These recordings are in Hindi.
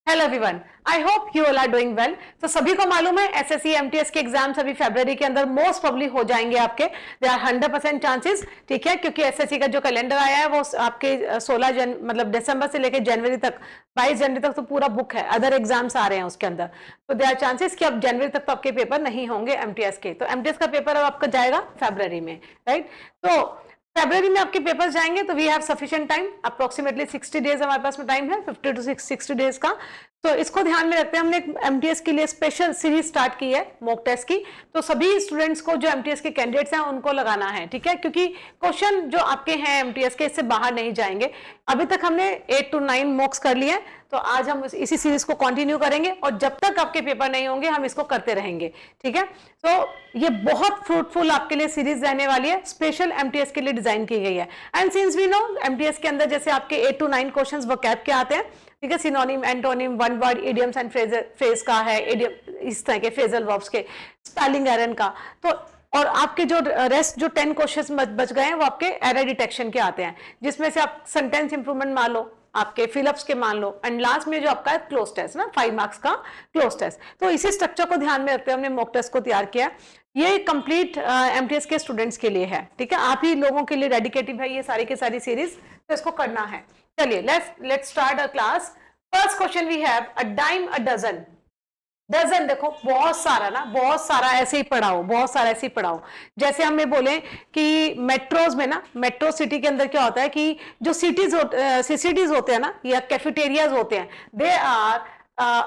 Hello everyone, I hope you all are doing well. तो सभी को मालूम है एसएससी एमटीएस के एग्जाम्स अभी फरवरी के अंदर मोस्ट प्रोबब्ली हो जाएंगे आपके। दे आर 100% चांसेस, ठीक है, क्योंकि एसएससी का जो कैलेंडर आया है वो आपके 16 मतलब दिसंबर से लेकर जनवरी तक, 22 जनवरी तक तो पूरा बुक है, अदर एग्जाम्स आ रहे हैं उसके अंदर। तो दे आर चांसेस कि अब जनवरी तक तो आपके पेपर नहीं होंगे एमटीएस के। तो एमटीएस का पेपर अब आपका जाएगा फरवरी में, राइट। तो फरवरी में आपके पेपर्स जाएंगे तो we have sufficient time, approximately 60 days हमारे पास में टाइम है, 50 to 60 डेज का। तो इसको ध्यान में रखते हैं हमने एमटीएस के लिए स्पेशल सीरीज स्टार्ट की है मॉक टेस्ट की। तो सभी स्टूडेंट्स को जो एमटीएस के कैंडिडेट्स हैं उनको लगाना है, ठीक है, क्योंकि क्वेश्चन जो आपके हैं एमटीएस के इससे बाहर नहीं जाएंगे। अभी तक हमने 8 to 9 मॉक्स कर लिए हैं, तो आज हम इसी सीरीज को कंटिन्यू करेंगे और जब तक आपके पेपर नहीं होंगे हम इसको करते रहेंगे, ठीक है। तो ये बहुत फ्रूटफुल आपके लिए सीरीज रहने वाली है, स्पेशल एमटीएस के लिए डिजाइन की गई है। And since we know MTS के अंदर जैसे आपके 8 to 9 क्वेश्चंस वोकैब के आते हैं, ठीक है, synonym, antonym, one word, idioms and phrase का है, इडियम इस तरह के फ्रेजल वर्ब्स के, स्पेलिंग एरर का। तो और आपके जो रेस्ट जो 10 क्वेश्चंस बच गए हैं वो आपके एरर डिटेक्शन के आते हैं, जिसमें से आप सेंटेंस इंप्रूवमेंट मान लो, आपके फिलअप्स के मान लो, एंड लास्ट में जो आपका है क्लोज टेस्ट ना, 5 मार्क्स का क्लोज टेस्ट। तो इसी स्ट्रक्चर को ध्यान में रखते हुए हमने मॉक टेस्ट को तैयार किया। ये कंप्लीट एमटीएस के स्टूडेंट्स के लिए है, ठीक है, आप ही लोगों के लिए डेडिकेटेड है ये सारी की सारी सीरीज, तो इसको करना है। चलिए let's start a class. First question we have a dime a dozen. Dozen देखो बहुत सारा ना, बहुत सारा ऐसे ही पढ़ाओ, बहुत सारा ऐसे ही पढ़ाओ। जैसे हमें बोले कि मेट्रोज में ना, मेट्रो सिटी के अंदर क्या होता है कि जो सिटीज होते हैं ना या कैफेटेरियाज होते हैं, they are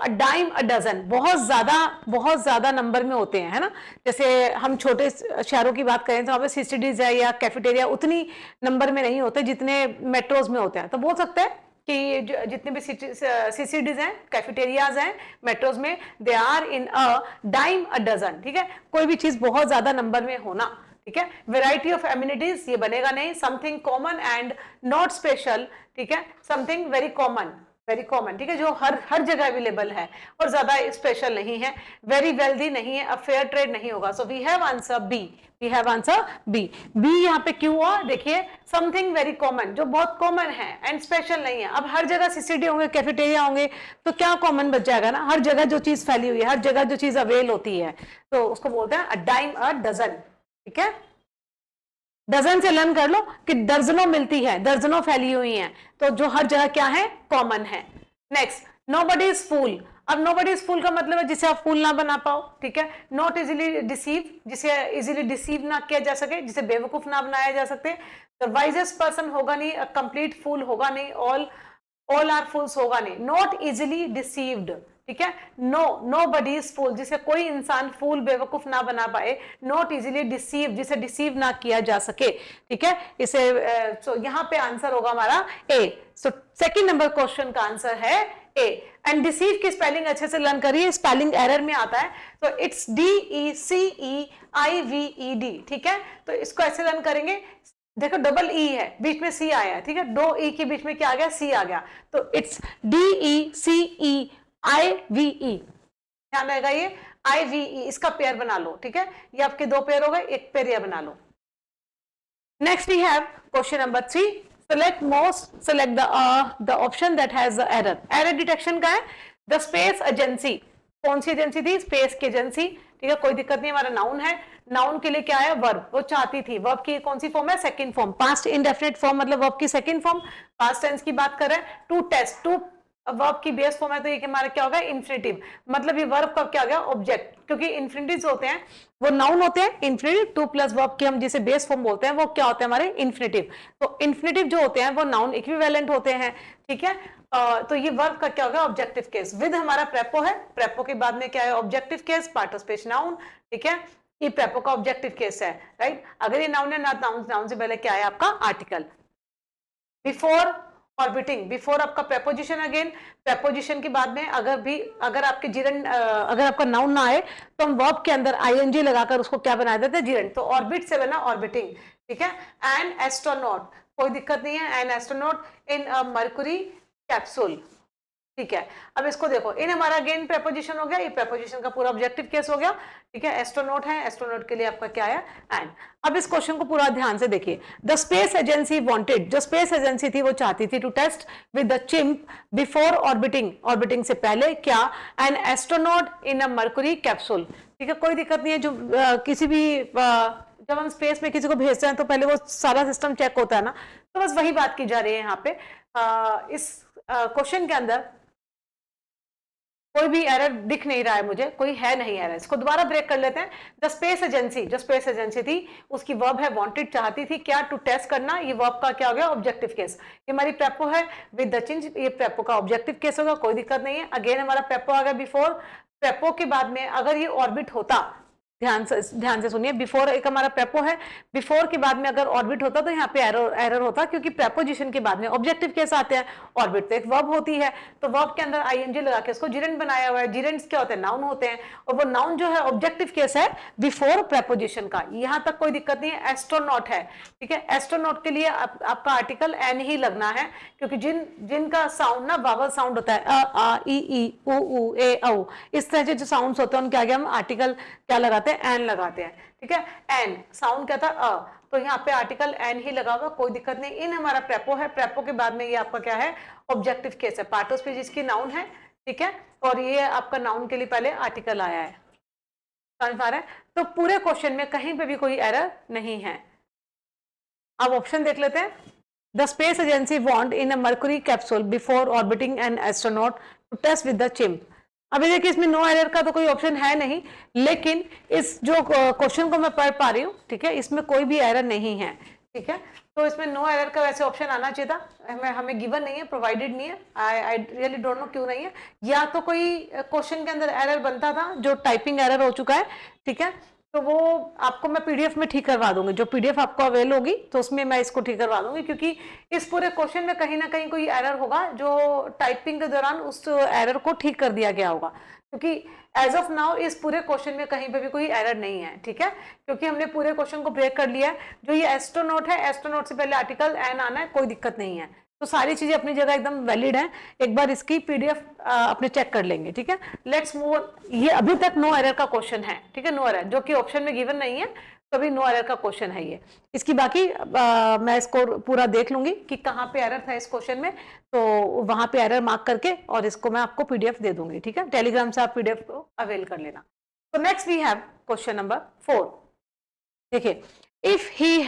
dime a dozen, बहुत ज्यादा नंबर में होते हैं, है ना। जैसे हम छोटे शहरों की बात करें तो वहां पे सिटीज है या कैफेटेरिया उतनी नंबर में नहीं होते जितने मेट्रोज में होते हैं। तो बोल सकते हैं कि जितने भी सीसीडीज हैं, कैफेटेरियाज हैं मेट्रोज में, they are in a dime a dozen, ठीक है। कोई भी चीज बहुत ज्यादा नंबर में होना, ठीक है। वेराइटी ऑफ एम्यूनिटीज ये बनेगा नहीं, something common and not special, ठीक है, something very common, very common, ठीक है, जो हर जगह अवेलेबल है और ज्यादा स्पेशल नहीं है, वेरी वेल्दी नहीं है, अब फेयर ट्रेड नहीं होगा। So we have answer B, we have answer B. B यहाँ पे क्यों हुआ, देखिए, समथिंग वेरी कॉमन, जो बहुत कॉमन है एंड स्पेशल नहीं है। अब हर जगह सीसीडी होंगे, कैफेटेरिया होंगे, तो क्या कॉमन बच जाएगा ना, हर जगह जो चीज फैली हुई है, हर जगह जो चीज अवेल होती है, तो उसको बोलते हैं अ डाइम अ डजन, ठीक है। डजन से लर्न कर लो कि दर्जनों मिलती है, दर्जनों फैली हुई हैं, तो जो हर जगह क्या है, कॉमन है। Next, nobody is full. अब नोबडी इज फूल का मतलब है जिसे आप फूल ना बना पाओ, ठीक है। नॉट इजीली डिसीव, जिसे इजीली डिसीव ना किया जा सके, जिसे बेवकूफ ना बनाया जा सकते। द वाइजेस्ट पर्सन होगा नहीं, कंप्लीट फूल होगा नहीं, ऑल आर फूल्स होगा नहीं, नॉट इजीली डिसीव्ड, ठीक है। नो बडी इज फूल, जिसे कोई इंसान फूल बेवकूफ ना बना पाए। नॉट इजीली डिसीव, जिसे डिसीव ना किया जा सके, ठीक है। इसे तो यहां पे आंसर होगा हमारा ए। सो सेकंड नंबर क्वेश्चन का आंसर है ए। एंड डिसीव की स्पेलिंग अच्छे से लर्न करिए, स्पेलिंग एरर में आता है, तो इट्स DECEIVED, ठीक है। तो इसको ऐसे लर्न करेंगे, देखो डबल ई है, बीच में सी आया, ठीक है, दो ई के बीच में क्या आ गया, सी आ गया, तो इट्स DECEIVE, ध्यान रहेगा ये IVE, इसका पेयर बना लो, ठीक है। ये आपके दो पेयर हो गए, एक पेयर यह बना लो। Next we have question number 3। select the option that has the error. error detection का है द स्पेस एजेंसी। कौन सी एजेंसी थी, स्पेस की एजेंसी, ठीक है, कोई दिक्कत नहीं, हमारा नाउन है। नाउन के लिए क्या है, वर्ब, वो चाहती थी, वर्ब की कौन सी फॉर्म है, second form, past indefinite form, मतलब वर्ब की सेकंड फॉर्म, पास्ट टेंस की बात कर रहे हैं। टू टेस्ट, टू वर्ब की बेस फॉर्म है, तो ये हमारा क्या होगा, इन्फिनिटिव, मतलब ये वर्ब का क्या गया, ऑब्जेक्ट, क्योंकि इन्फिनिटिव होते हैं वो नाउन होते हैं, इन्फिनिटिव टू प्लस वर्ब की हम जिसे बेस फॉर्म बोलते हैं वो क्या होते हैं हमारे, इन्फिनिटिव। तो इन्फिनिटिव जो होते हैं वो नाउन इक्विवेलेंट होते हैं, ठीक है। तो ये वर्ब का क्या होगा, ऑब्जेक्टिव केस, विद हमारा प्रेपो है, प्रेपो के बाद में क्या है, objective case, part of speech noun, ठीक है, ये प्रेपो का ऑब्जेक्टिव केस है, राइट। अगर ये नाउन है ना, नाउन से पहले क्या है आपका आर्टिकल। बिफोर ऑर्बिटिंग, बिफोर आपका प्रेपोजिशन, अगेन प्रेपोजिशन के बाद में अगर आपके जिरन, अगर आपका नाउन ना आए तो हम वर्ब के अंदर आईएनजी लगाकर उसको क्या बना देते हैं, जिरन। तो ऑर्बिट से बना ऑर्बिटिंग, ठीक है। एन एस्ट्रोनॉट, कोई दिक्कत नहीं है, N astronaut in a Mercury capsule, ठीक है। अब इसको देखो, इन हमारा अगेन प्रेपोजिशन हो गया, ये प्रेपोजिशन का पूरा ऑब्जेक्टिव केस हो गया, ठीक है। एस्ट्रोनॉट है, एस्ट्रोनॉट के लिए आपका क्या है, एंड। अब इस क्वेश्चन को पूरा ध्यान से देखिए। द स्पेस एजेंसी वांटेड, जो स्पेस एजेंसी थी वो चाहती थी to test with the chimp before orbiting, orbiting से पहले क्या, an astronaut in a Mercury capsule, ठीक है। कोई दिक्कत नहीं है, जो किसी भी जब हम स्पेस में किसी को भेजते हैं तो पहले वो सारा सिस्टम चेक होता है ना, तो बस वही बात की जा रही है यहाँ पे। इस क्वेश्चन के अंदर कोई भी एरर दिख नहीं रहा है मुझे, कोई है नहीं एरर। इसको दोबारा ब्रेक कर लेते हैं। द स्पेस एजेंसी, जो स्पेस एजेंसी थी उसकी वर्ब है वांटेड, चाहती थी क्या, टू टेस्ट करना। ये वर्ब का क्या हो गया, ऑब्जेक्टिव केस। ये हमारी प्रेपो है विद द चिंज, ये प्रेपो का ऑब्जेक्टिव केस होगा, कोई दिक्कत नहीं है। अगेन हमारा प्रेपो आ गया बिफोर, प्रेपो के बाद में अगर ये ऑर्बिट होता, ध्यान से सुनिए, बिफोर एक हमारा प्रेपो है, बिफोर के बाद में अगर ऑर्बिट होता तो यहाँ पे एरर होता, क्योंकि प्रेपोजिशन के बाद में ऑब्जेक्टिव केस आते हैं। ऑर्बिट तो एक वर्ब होती है, तो वर्ब के अंदर आईएनजी लगा के इसको जिरेंट बनाया हुआ है। जिरेंट्स क्या होते हैं, नाउन होते हैं, और वो नाउन जो है ऑब्जेक्टिव केस है बिफोर प्रेपोजिशन का। यहाँ तक कोई दिक्कत नहीं है। एस्ट्रोनॉट है, ठीक है। एस्ट्रोनॉट के लिए आपका आर्टिकल एन ही लगना है, क्योंकि जिनका साउंड ना वावल साउंड होता है, अ आ ई उ ए औ, इस तरह से जो साउंड्स होते हैं उनके आगे हम आर्टिकल क्या लगाते हैं, एन लगाते हैं, ठीक है। एन साउंड क्या था, तो यहाँ पे आर्टिकल एन ही लगा हुआ, कोई दिक्कत नहीं। इन हमारा प्रेपो है, प्रेपो के बाद में ये आपका क्या है, ऑब्जेक्टिव केस है। पार्ट ऑफ स्पीच इसकी नाउन है, ठीक है, और ये आपका नाउन के लिए पहले आर्टिकल आया है, समझ पा रहे हैं। तो पूरे क्वेश्चन में कहीं पे भी कोई एरर नहीं है। अब ऑप्शन देख लेते हैं। The space agency want in a Mercury capsule before orbiting an astronaut to test with the chimp. अभी देखिए इसमें नो एरर का तो कोई ऑप्शन है नहीं, लेकिन इस जो क्वेश्चन को मैं पढ़ पा रही हूँ, ठीक है, इसमें कोई भी एरर नहीं है, ठीक है। तो इसमें नो एरर का वैसे ऑप्शन आना चाहिए था, हमें गिवन नहीं है, प्रोवाइडेड नहीं है। आई रियली डोंट नो क्यों नहीं है। या तो कोई क्वेश्चन के अंदर एरर बनता था जो टाइपिंग एरर हो चुका है, ठीक है, तो वो आपको मैं पीडीएफ में ठीक करवा दूंगी। जो पीडीएफ आपको अवेल होगी तो उसमें मैं इसको ठीक करवा दूंगी, क्योंकि इस पूरे क्वेश्चन में कहीं ना कहीं कोई एरर होगा जो टाइपिंग के दौरान उस एरर को ठीक कर दिया गया होगा, क्योंकि एज ऑफ नाउ इस पूरे क्वेश्चन में कहीं पे भी कोई एरर नहीं है, ठीक है, क्योंकि हमने पूरे क्वेश्चन को ब्रेक कर लिया है। जो ये एस्ट्रोनॉट है, एस्ट्रोनॉट से पहले आर्टिकल एन आना है, कोई दिक्कत नहीं है। तो सारी चीजें अपनी जगह एकदम वैलिड है। एक बार इसकी पीडीएफ अपने चेक कर लेंगे, ठीक है। Let's move. ये अभी तक नो एरर का क्वेश्चन है, ठीक है, नो एरर, जो कि ऑप्शन में गिवन नहीं है, तो अभी नो एरर का क्वेश्चन है ये। इसकी बाकी मैं इसको पूरा देख लूंगी कि कहाँ पे एरर था इस क्वेश्चन में, तो वहां पे एरर मार्क करके और इसको मैं आपको पीडीएफ दे दूंगी, ठीक है। टेलीग्राम से आप पीडीएफ को अवेल कर लेना। तो next we have question number 4। देखिए, इफ ही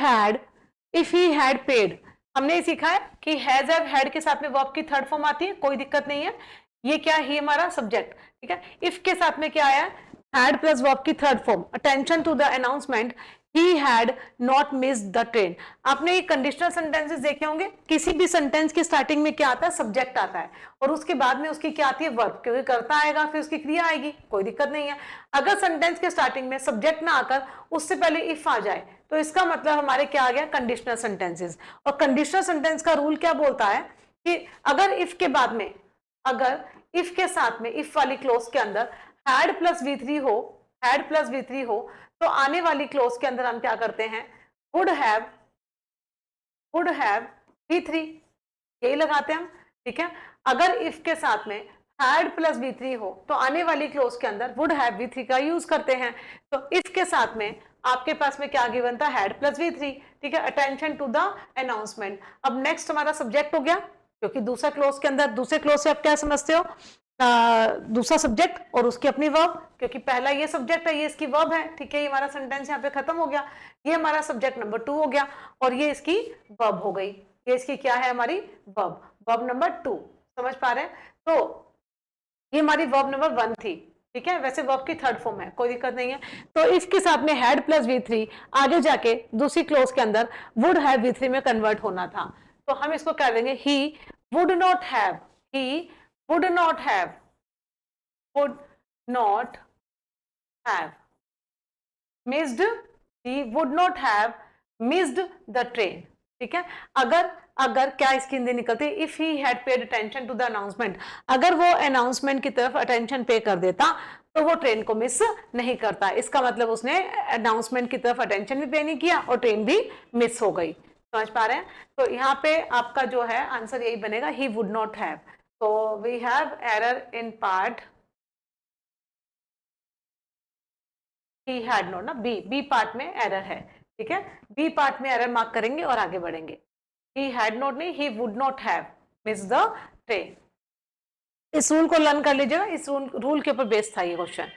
हैड पेड, हमने सीखा है कि हैज हैव हैड के साथ में वर्ब की थर्ड फॉर्म आती है, कोई दिक्कत नहीं है। ये क्या है, हमारा सब्जेक्ट, ठीक है। इफ के साथ में क्या आया, हैड प्लस वर्ब की third form, attention to the announcement he had not missed the train. आपने ये कंडीशनल सेंटेंसेस देखे होंगे, किसी भी सेंटेंस की स्टार्टिंग में क्या आता है, सब्जेक्ट आता है, और उसके बाद में उसकी क्या आती है, वर्ब, क्योंकि करता आएगा फिर उसकी क्रिया आएगी, कोई दिक्कत नहीं है। अगर सेंटेंस के स्टार्टिंग में सब्जेक्ट ना आकर उससे पहले इफ आ जाए तो इसका मतलब हमारे क्या आ गया, कंडीशनल सेंटेंसेस। और कंडीशनल सेंटेंस का रूल क्या बोलता है कि अगर इफ के बाद में, अगर इफ के साथ में, इफ वाली क्लोज के अंदर हैड प्लस V3 हो, हैड प्लस V3 हो, तो आने वाली क्लोज के अंदर हम क्या करते हैं, वुड हैव V3, यही लगाते हैं हम, ठीक है। अगर इफ के साथ में हैड प्लस V3 हो तो आने वाली क्लोज के अंदर वुड हैव V3 का यूज करते हैं। तो इफ के साथ में आपके पास में क्या गिवन था, हैड प्लस V3, ठीक है, अटेंशन टू द अनाउंसमेंट। अब नेक्स्ट हमारा सब्जेक्ट हो गया, क्योंकि दूसरा क्लोज के अंदर, दूसरे क्लोज से आप क्या समझते हो, दूसरा सब्जेक्ट और उसकी अपनी वर्ब, क्योंकि पहला ये सब्जेक्ट है, ये इसकी वर्ब है, ठीक है। ये हमारा सेंटेंस यहाँ पे खत्म हो गया। ये हमारा सब्जेक्ट नंबर 2 हो गया और ये इसकी वर्ब हो गई। ये इसकी क्या है, हमारी वर्ब, वर्ब नंबर 2, समझ पा रहे हैं। तो ये हमारी वर्ब नंबर 1 थी, ठीक है। वैसे वर्ब की थर्ड फॉर्म है, कोई दिक्कत नहीं है। तो इसके साथ में हैड प्लस V3 आगे जाके दूसरी क्लोज के अंदर वुड हैव V3 में कन्वर्ट होना था, तो हम इसको कह देंगे he would not have, he would not have missed, he would not have missed the train, ठीक है। अगर क्या इसकी हिंदी निकलती है, if he had paid attention to the announcement, अगर वो अनाउंसमेंट की तरफ अटेंशन पे कर देता तो वो ट्रेन को मिस नहीं करता। इसका मतलब उसने अनाउंसमेंट की तरफ अटेंशन भी पे नहीं किया और ट्रेन भी मिस हो गई, समझ पा रहे हैं। तो यहाँ पे आपका जो है आंसर यही बनेगा, he would not have. So we have error in part. He had not ना बी पार्ट में एरर है, ठीक है, बी पार्ट में एरर मार्क करेंगे और आगे बढ़ेंगे. He had not नहीं, he would not have missed the train. इस रूल को लर्न कर लीजिएगा, इस रूल के ऊपर बेस्ड था ये question.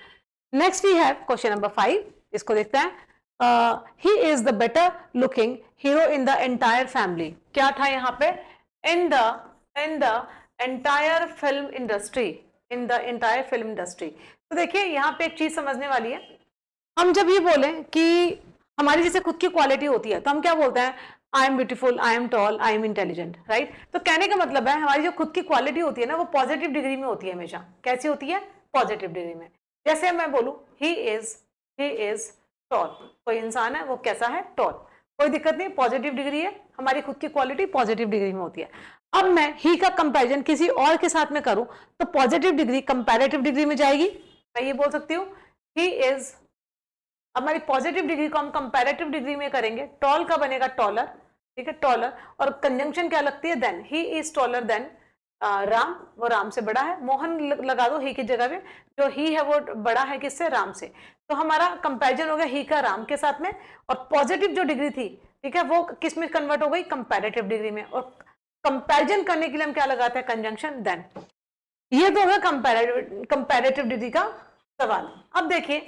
Next we have question number 5. इसको देखते हैं. He is the better looking hero in the entire family. क्या था यहाँ पे? In the entire film industry, in the entire film industry. तो देखिए यहाँ पे एक चीज समझने वाली है. हम जब ये बोले कि हमारी जैसे खुद की क्वालिटी होती है तो हम क्या बोलते हैं? I am beautiful, I am tall, I am intelligent, right. तो कहने का मतलब है हमारी जो खुद की क्वालिटी होती है ना वो पॉजिटिव डिग्री में होती है हमेशा. कैसी होती है? पॉजिटिव डिग्री में. जैसे मैं बोलूं ही इज टॉल, कोई इंसान है वो कैसा है? टॉल. कोई दिक्कत नहीं, पॉजिटिव डिग्री है, हमारी खुद की क्वालिटी पॉजिटिव डिग्री में होती है. अब मैं ही का कंपैरिजन किसी और के साथ में करूं तो पॉजिटिव डिग्री कंपैरेटिव डिग्री में जाएगी. मैं ये बोल सकती हूँ ही इज, हमारी पॉजिटिव डिग्री को हम कंपैरेटिव डिग्री में करेंगे. टॉल का बनेगा टॉलर, ठीक है, टॉलर. और कंजंक्शन क्या लगती है? Then. He is taller than Ram, वो राम से बड़ा है. मोहन लगा दो ही की जगह पे, जो ही है वो बड़ा है किससे? राम से. तो हमारा कंपैरिजन हो गया ही का राम के साथ में. और पॉजिटिव जो डिग्री थी, ठीक है, वो किस में कन्वर्ट हो गई? कंपैरेटिव डिग्री में. और कंपैरिजन करने के लिए हम क्या लगाते हैं? Conjunction then. ये तो होगा कंपैरेटिव डिग्री का सवाल. अब देखिए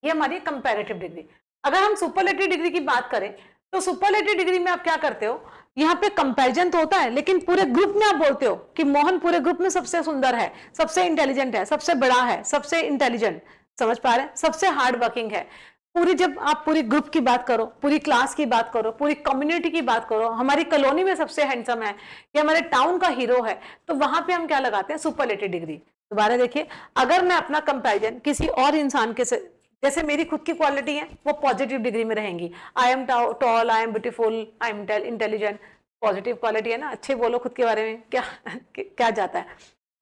ये हमारी कंपैरेटिव डिग्री. अगर हम सुपरलेटिव डिग्री की बात करें तो सुपरलेटिव डिग्री में आप क्या करते हो? यहाँ पे कंपैरिजन तो होता है लेकिन पूरे ग्रुप में आप बोलते हो कि मोहन पूरे ग्रुप में सबसे सुंदर है, सबसे इंटेलिजेंट है, सबसे बड़ा है, सबसे इंटेलिजेंट. समझ पा रहे हैं? सबसे हार्ड वर्किंग है. पूरी, जब आप पूरी ग्रुप की बात करो, पूरी क्लास की बात करो, पूरी कम्युनिटी की बात करो, हमारी कॉलोनी में सबसे हैंडसम है या हमारे टाउन का हीरो है, तो वहां पे हम क्या लगाते हैं? Superlative degree. दोबारा देखिए, अगर मैं अपना कंपैरिजन किसी और इंसान के से, जैसे मेरी खुद की क्वालिटी है वो पॉजिटिव डिग्री में रहेंगी. I am tall, I am beautiful, I am intelligent, positive quality है ना, अच्छे बोलो खुद के बारे में, क्या जाता है.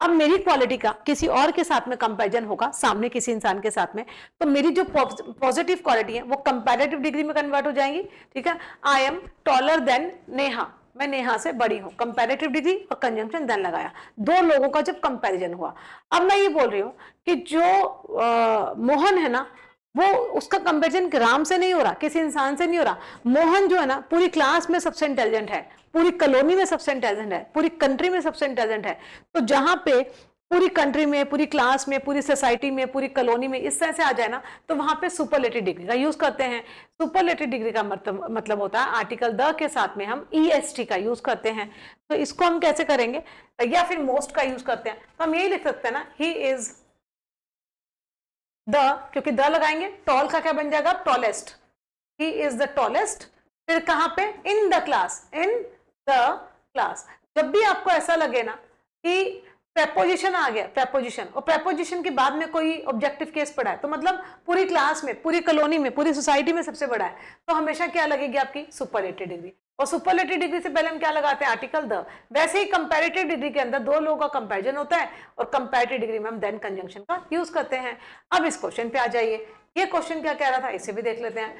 अब मेरी क्वालिटी का किसी और के साथ में कंपैरिजन होगा, सामने किसी इंसान के साथ में, तो मेरी जो पॉजिटिव क्वालिटी है वो कंपैरेटिव डिग्री में कन्वर्ट हो जाएंगी. ठीक है. I am taller than Neha, मैं नेहा से बड़ी हूं. कंपैरेटिव डिग्री और कंजंक्शन देन लगाया, दो लोगों का जब कंपैरिजन हुआ. अब मैं ये बोल रही हूं कि जो मोहन है ना, वो उसका कंपैरिजन राम से नहीं हो रहा, किसी इंसान से नहीं हो रहा. मोहन जो है ना पूरी क्लास में सबसे इंटेलिजेंट है, पूरी कॉलोनी में सबसे इंटेलिजेंट है, पूरी कंट्री में सबसे इंटेलिजेंट है. तो जहां पे पूरी कंट्री में, पूरी क्लास में, पूरी सोसाइटी में, पूरी कॉलोनी में इस तरह से आ जाए ना, तो वहां पे सुपरलेटिव डिग्री का यूज करते हैं. सुपरलेटिव डिग्री का मतलब होता है आर्टिकल द के साथ में हम EST का यूज करते हैं. तो इसको हम कैसे करेंगे? या फिर मोस्ट का यूज करते हैं. तो हम यही लिख सकते हैं ना, ही इज द, क्योंकि द लगाएंगे, टॉल का क्या बन जाएगा? Tallest. He is the tallest. फिर कहां पे? In the class, in the class. जब भी आपको ऐसा लगे ना कि प्रेपोजिशन आ गया, प्रेपोजिशन, और प्रेपोजिशन के बाद में कोई ऑब्जेक्टिव केस पड़ा है, तो मतलब पूरी क्लास में, पूरी कॉलोनी में, पूरी सोसाइटी में सबसे बड़ा है, तो हमेशा क्या लगेगी? आपकी सुपरलेटिव डिग्री. और सुपरलेटिव डिग्री से पहले हम क्या लगाते हैं? Article the. वैसे ही कंपैरेटिव डिग्री के अंदर दो लोगों का कंपैरिजन होता है और कंपैरेटिव डिग्री में हम देन कंजंक्शन का यूज करते हैं. अब इस क्वेश्चन पे आ जाइए. ये क्वेश्चन क्या कह रहा था, इसे भी देख लेते हैं.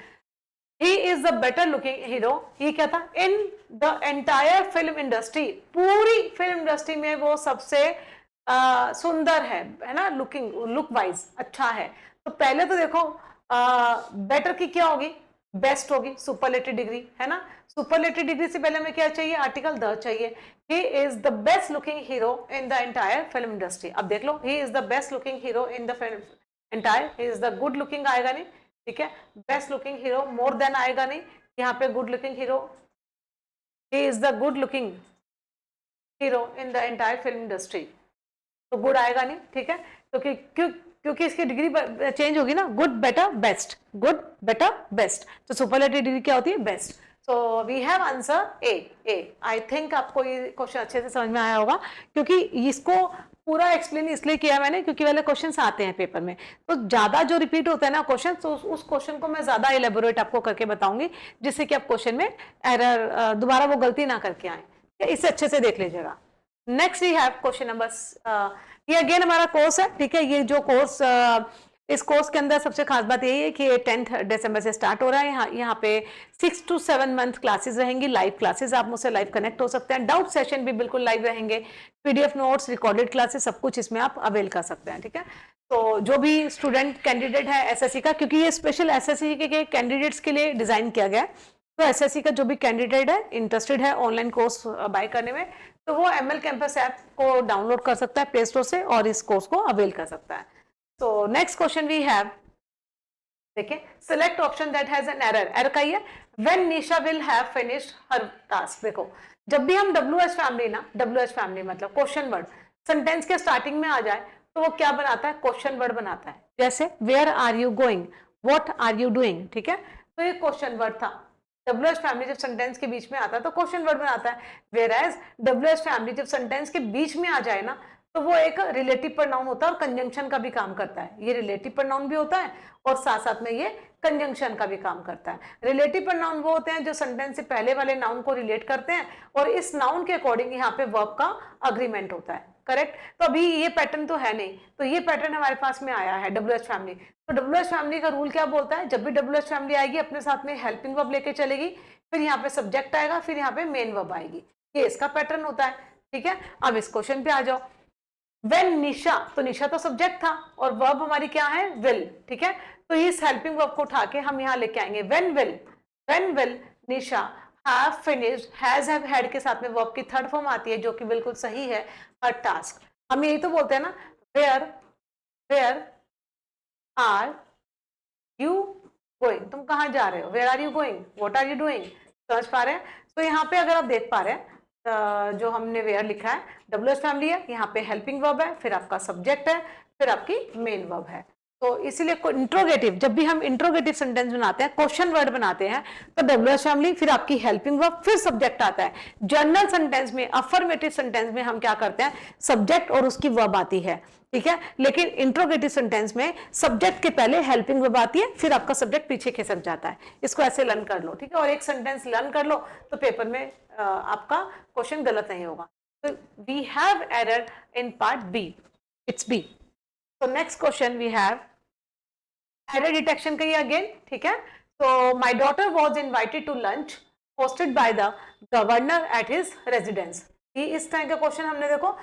He is the better looking hero. ये क्या था? इन द एंटायर फिल्म इंडस्ट्री, पूरी फिल्म इंडस्ट्री में वो सबसे सुंदर है ना, लुक वाइज अच्छा है. तो पहले तो देखो बेटर की क्या होगी? बेस्ट होगी, सुपरलेटिव डिग्री है ना. सुपरलेटिव डिग्री से पहले हमें क्या चाहिए? आर्टिकल द चाहिए. He is the best looking hero in the entire film industry. अब देख लो, he is the best looking hero in the film entire. He is the good looking आएगा नहीं, ठीक है. Best looking hero, more than आएगा नहीं, यहाँ पे good looking hero. He is the good looking hero in the entire film industry, तो गुड आएगा नहीं, ठीक है. तो क्योंकि इसकी डिग्री चेंज होगी ना, good better best, good better best. तो सुपरलेटिव डिग्री क्या होती है? Best. So we have answer A. I think आपको ये क्वेश्चन अच्छे से समझ में आया होगा, क्योंकि इसको पूरा एक्सप्लेन इसलिए किया मैंने क्योंकि वाले क्वेश्चंस आते हैं पेपर में, तो ज्यादा जो रिपीट होता है ना क्वेश्चन, तो उस क्वेश्चन को मैं ज्यादा इलेबोरेट आपको करके बताऊंगी, जिससे कि आप क्वेश्चन में एरर दोबारा वो गलती ना करके आए. इसे अच्छे से देख लीजिएगा. Next we have question number, ये अगेन हमारा कोर्स है, ठीक है. ये जो कोर्स इस कोर्स के अंदर सबसे खास बात यही है कि ये 10 दिसंबर से स्टार्ट हो रहा है। यहाँ पे 6 to 7 मंथ क्लासेस रहेंगी, लाइव क्लासेस, आप मुझसे लाइव कनेक्ट हो सकते हैं, डाउट सेशन भी बिल्कुल लाइव रहेंगे, पीडीएफ नोट्स, रिकॉर्डेड क्लासेस, सब कुछ इसमें आप अवेल कर सकते हैं। ठीक है, तो जो भी स्टूडेंट कैंडिडेट है एसएससी का, क्योंकि ये स्पेशल एसएससी के कैंडिडेट्स के लिए डिजाइन किया गया है, तो एसएससी का जो भी कैंडिडेट है इंटरेस्टेड है ऑनलाइन कोर्स बाय करने में, तो वो एमएल कैंपस ऐप को डाउनलोड कर सकता है प्ले स्टोर से और इस कोर्स को अवेल कर सकता है। तो नेक्स्ट क्वेश्चन वी हैव, देखिए, select option that has an error. Error का ही है, when Nisha will have finished her task. देखो, जब भी हम WH फैमिली ना, WH फैमिली मतलब क्वेश्चन वर्ड सेंटेंस के स्टार्टिंग में आ जाए तो वो क्या बनाता है, क्वेश्चन वर्ड बनाता है। जैसे where are you going, what are you doing. ठीक है, तो ये क्वेश्चन वर्ड था। WH फैमिली जब सेंटेंस के बीच में आता है तो क्वेश्चन वर्ड बनाता है, वेयर एज WH फैमिली जब सेंटेंस के बीच में आ जाए ना तो वो एक रिलेटिव प्रोनाउन होता है और कंजंक्शन का भी काम करता है। ये रिलेटिव प्रोनाउन भी होता है और साथ साथ में ये कंजंक्शन का भी काम करता है। रिलेटिव प्रोनाउन वो होते हैं जो सेंटेंस से पहले वाले नाउन को रिलेट करते हैं और इस नाउन के अकॉर्डिंग यहाँ पे वर्ब का अग्रीमेंट होता है। करेक्ट, तो अभी ये पैटर्न तो है नहीं, तो ये पैटर्न हमारे पास में आया है WH फैमिली। तो WH फैमिली का रूल क्या बोलता है, जब भी WH फैमिली आएगी अपने साथ में हेल्पिंग वर्ब लेके चलेगी, फिर यहाँ पे सब्जेक्ट आएगा, फिर यहाँ पे मेन वर्ब आएगी। ये इसका पैटर्न होता है। ठीक है, अब इस क्वेश्चन पे आ जाओ। व्हेन निशा, तो निशा तो सब्जेक्ट था और वर्ब हमारी क्या है, विल। ठीक है, तो इस हेल्पिंग वर्ब को उठा के हम यहाँ लेके आएंगे, when will Nisha have finished, has have had के साथ में वर्ब की थर्ड फॉर्म आती है जो कि बिल्कुल सही है, हर टास्क। हम यही तो बोलते हैं ना, वेयर आर यू गोइंग, तुम कहाँ जा रहे हो, where are you going, what are you doing. समझ पा रहे हैं। तो यहाँ पे अगर आप देख पा रहे हैं जो हमने वेयर लिखा है WH फैमिली है, यहाँ पे हेल्पिंग वर्ब है, फिर आपका सब्जेक्ट है, फिर आपकी मेन वर्ब है। तो इसीलिए इंट्रोगेटिव, जब भी हम इंट्रोगेटिव सेंटेंस बनाते हैं, क्वेश्चन वर्ड बनाते हैं, तो WH फैमिली, फिर आपकी हेल्पिंग वर्ब, फिर सब्जेक्ट आता है। जनरल सेंटेंस में, अफर्मेटिव सेंटेंस में हम क्या करते हैं, सब्जेक्ट और उसकी वर्ब आती है। ठीक है, लेकिन इंट्रोगेटिव सेंटेंस में सब्जेक्ट के पहले हेल्पिंग वर्ब आती है, फिर आपका सब्जेक्ट पीछे खिसक जाता है। इसको ऐसे लर्न कर लो। ठीक है, और एक सेंटेंस लर्न कर लो तो पेपर में आपका क्वेश्चन गलत नहीं होगा। तो we have error in part B, it's B. तो next question we have error detection का ही अगेन। ठीक है, तो my daughter was invited to lunch hosted by the governor at his residence. ये इस तरह का क्वेश्चन हमने, देखो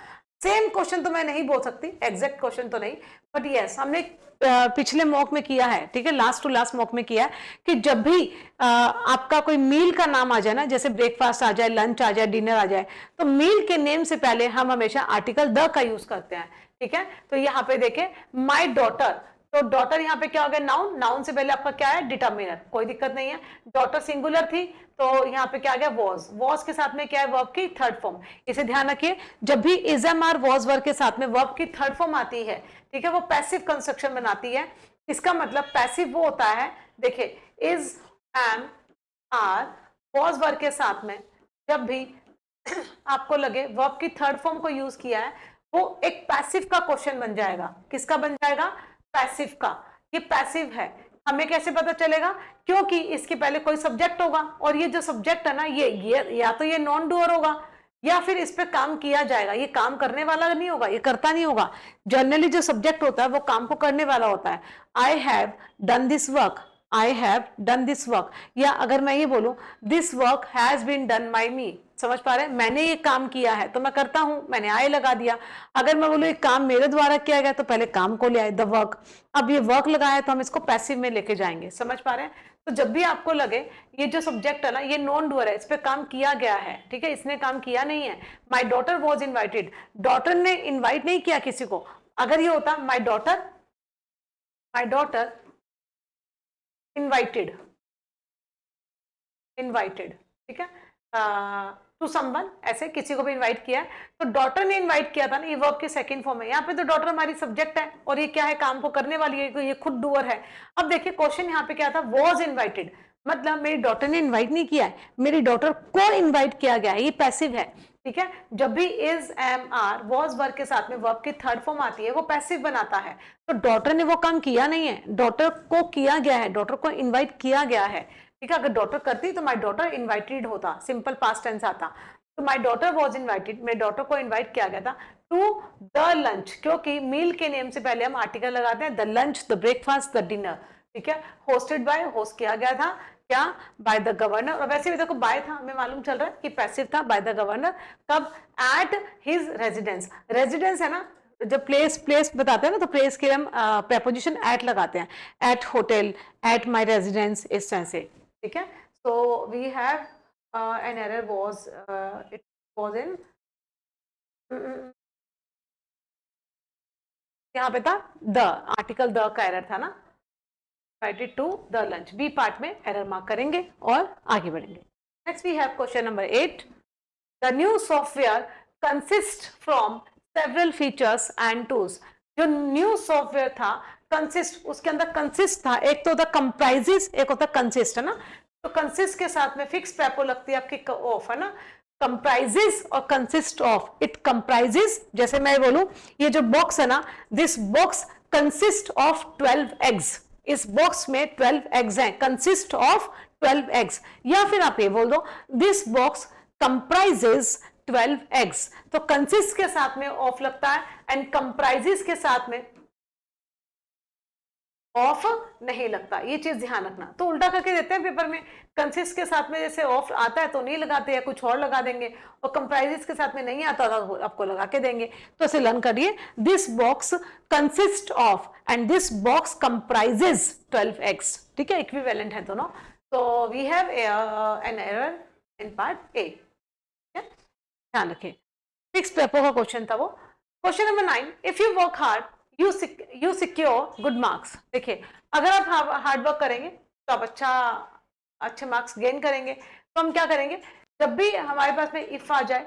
सेम क्वेश्चन तो मैं नहीं बोल सकती, एग्जैक्ट क्वेश्चन तो नहीं, बट यस हमने पिछले मॉक में किया है। ठीक है, लास्ट टू लास्ट मॉक में किया है कि जब भी आपका कोई मील का नाम आ जाए ना, जैसे ब्रेकफास्ट आ जाए, लंच आ जाए, डिनर आ जाए, तो मील के नेम से पहले हम हमेशा आर्टिकल द का यूज करते हैं। ठीक है, तो यहाँ पे देखें माई डॉटर, तो डॉटर यहाँ पे क्या हो गया, नाउन, नाउन से पहले आपका क्या है, डिटर्मिनर, कोई दिक्कत नहीं है। डॉटर सिंगुलर थी तो यहाँ पे क्या आ गया, वॉज के साथ में क्या है, वर्ब की थर्ड फॉर्म। इसे ध्यान रखिए, जब भी is am are was verb के साथ में वर्ब की थर्ड फॉर्म आती है, ठीक है, वो पैसिव कंस्ट्रक्शन बनाती है। इसका मतलब पैसिव वो होता है, देखिए is am are was verb के साथ में जब भी आपको लगे वर्ब की थर्ड फॉर्म को यूज किया है, वो एक पैसिव का क्वेश्चन बन जाएगा। किसका बन जाएगा, पैसिव का। ये पैसिव है, हमें कैसे पता चलेगा, क्योंकि इसके पहले कोई सब्जेक्ट होगा और ये जो सब्जेक्ट है ना, ये या तो ये नॉन डूअर होगा या फिर इस पे काम किया जाएगा। ये काम करने वाला नहीं होगा, ये करता नहीं होगा। जनरली जो सब्जेक्ट होता है वो काम को करने वाला होता है। I have done this work, I have done this work, या अगर मैं ये बोलूं this work has been done by me, समझ पा रहे हैं, मैंने ये काम किया है तो मैं करता हूं, मैंने आई लगा दिया। अगर मैं बोलूं ये काम मेरे द्वारा किया गया तो पहले काम को ले आए, द वर्क। अब ये वर्क लगाया है तो हम इसको पैसिव में लेके जाएंगे। समझ पा रहे हैं। तो जब भी आपको लगे ये जो सब्जेक्ट है ना, ये नॉन डूअर है, इस पे काम किया गया है, ठीक है, इसने काम किया नहीं है। My daughter was invited, daughter ने इन्वाइट नहीं किया किसी को। अगर ये होता माई डॉटर इन्वाइटेड, ठीक है, टू समवन, ऐसे किसी को भी इनवाइट किया है, तो डॉटर ने इनवाइट किया था ना, ये वर्ब की सेकंड फॉर्म है। यहाँ पे तो डॉटर हमारी सब्जेक्ट है और ये क्या है, काम को करने वाली है, तो ये खुद डूअर है। अब देखिए क्वेश्चन यहाँ पे क्या था, वॉज इनवाइटेड, मतलब मेरी डॉटर ने इन्वाइट नहीं किया है, मेरी डॉटर को इन्वाइट किया गया है, ये पैसिव है। ठीक है, जब भी is am are was verb के साथ में वर्ब की थर्ड फॉर्म आती है, वो पैसिव बनाता है। तो डॉटर ने वो काम किया नहीं है, डॉटर को किया गया है, डॉटर को इन्वाइट किया गया है। ठीक है, अगर डॉटर करती तो माई डॉटर इन्वाइटेड होता, सिंपल पास्ट टेंस आता। तो माई डॉटर वॉज इन्वाइटेड, मेरे डॉटर को इन्वाइट किया गया था टू द लंच, क्योंकि मील के नेम से पहले हम आर्टिकल लगाते हैं, the lunch, the breakfast, the dinner, ठीक है। होस्टेड बाय, होस्ट किया गया था क्या, बाय द गवर्नर। और वैसे भी देखो बाय था, हमें मालूम चल रहा है कि पैसिव था, बाय द गवर्नर। कब, एट हिज रेजिडेंस, रेजिडेंस है ना, जब प्लेस प्लेस बताते हैं ना तो प्लेस के हम प्रेपोजिशन एट लगाते हैं, at hotel, at my residence, इस तरह से, ठीक है। So we have an error was, it was in, यहाँ पे था द, आर्टिकल द का एरर था ना, right to the lunch, B part में एरर मार्क करेंगे और आगे बढ़ेंगे। Next we have question number 8, the new software consist from several features and tools. जो न्यू सॉफ्टवेयर था, कंसिस्ट, उसके अंदर कंसिस्ट था, एक तो होता कंप्राइजेस, एक होता कंसिस्ट, है ना। तो कंसिस्ट के साथ में फिक्स प्रेपो लगती है आपकी ऑफ, है ना, कंप्राइजेस और कंसिस्ट ऑफ, इट कंप्राइजेस, जैसे मैं बोलूं ये जो बॉक्स है ना, this box consist of 12 eggs, इस बॉक्स में 12 एग्स हैं, कंसिस्ट ऑफ 12 एग्स। या फिर आप ये बोल दो दिस बॉक्स कंप्राइजेस 12 एग्स, तो कंसिस्ट के साथ में ऑफ लगता है एंड कंप्राइजेस के साथ में ऑफ नहीं लगता, ये चीज ध्यान रखना। तो उल्टा करके देते हैं पेपर में, कंसिस्ट के साथ में जैसे ऑफ आता है तो नहीं लगाते या कुछ और लगा देंगे, और कंप्राइजेस के साथ में नहीं आता तो आपको लगा के देंगे। तो इसे लर्न करिए, this box consist of and this box comprises 12 eggs, ठीक है, इक्विवेलेंट है दोनों। तो we have an error in part A, ध्यान रखें। फिक्स प्रेपो का क्वेश्चन था वो। Question number 9, if you work hard you secure good marks. देखिए, अगर आप हार्ड वर्क करेंगे तो आप अच्छे मार्क्स गेन करेंगे। तो हम क्या करेंगे, जब भी हमारे पास में इफ आ जाए,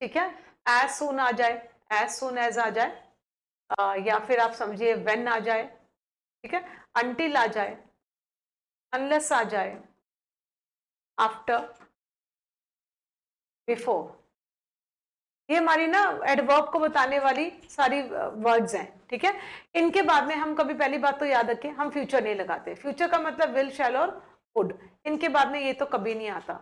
ठीक है, एज सून आ जाए, एज सून एज आ जाए, या फिर आप समझिए व्हेन आ जाए, ठीक है, अंटिल आ जाए, अनलेस आ जाए, आफ्टर, बिफोर, ये हमारी ना एडवर्ब को बताने वाली सारी वर्ड्स हैं, ठीक है। इनके बाद में हम कभी, पहली बात तो याद रखें, हम फ्यूचर नहीं लगाते। फ्यूचर का मतलब विल, शैल और वुड, इनके बाद में ये तो कभी नहीं आता,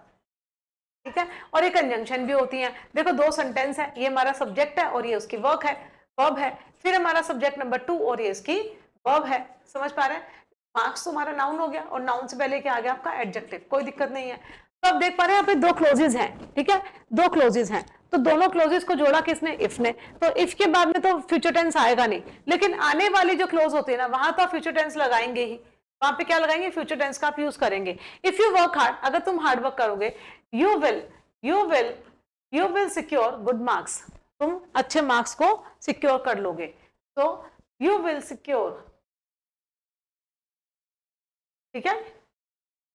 ठीक है। और एक कंजंक्शन भी होती है। देखो, दो सेंटेंस है, ये हमारा सब्जेक्ट है और ये उसकी वर्क है, वर्ब है, फिर हमारा सब्जेक्ट नंबर 2 और ये इसकी वर्ब है। समझ पा रहे हैं, मार्क्स तो हमारा नाउन हो गया और नाउन से पहले क्या आ गया आपका एडजेक्टिव, कोई दिक्कत नहीं है। तो आप देख पा रहे हैं यहाँ पे दो क्लोजेज हैं, ठीक है, दो क्लोजेज हैं, तो दोनों क्लोजेस को जोड़ा किसने, इफ ने। तो इफ के बाद में तो फ्यूचर टेंस आएगा नहीं, लेकिन आने वाली जो क्लोज होती है ना, वहां तो आप फ्यूचर टेंस लगाएंगे ही, वहां पे क्या लगाएंगे, फ्यूचर टेंस का आप यूज करेंगे। इफ यू वर्क हार्ड, अगर तुम हार्ड वर्क करोगे, you will secure good marks, तुम अच्छे मार्क्स को सिक्योर कर लोगे। तो यू विल सिक्योर, ठीक है,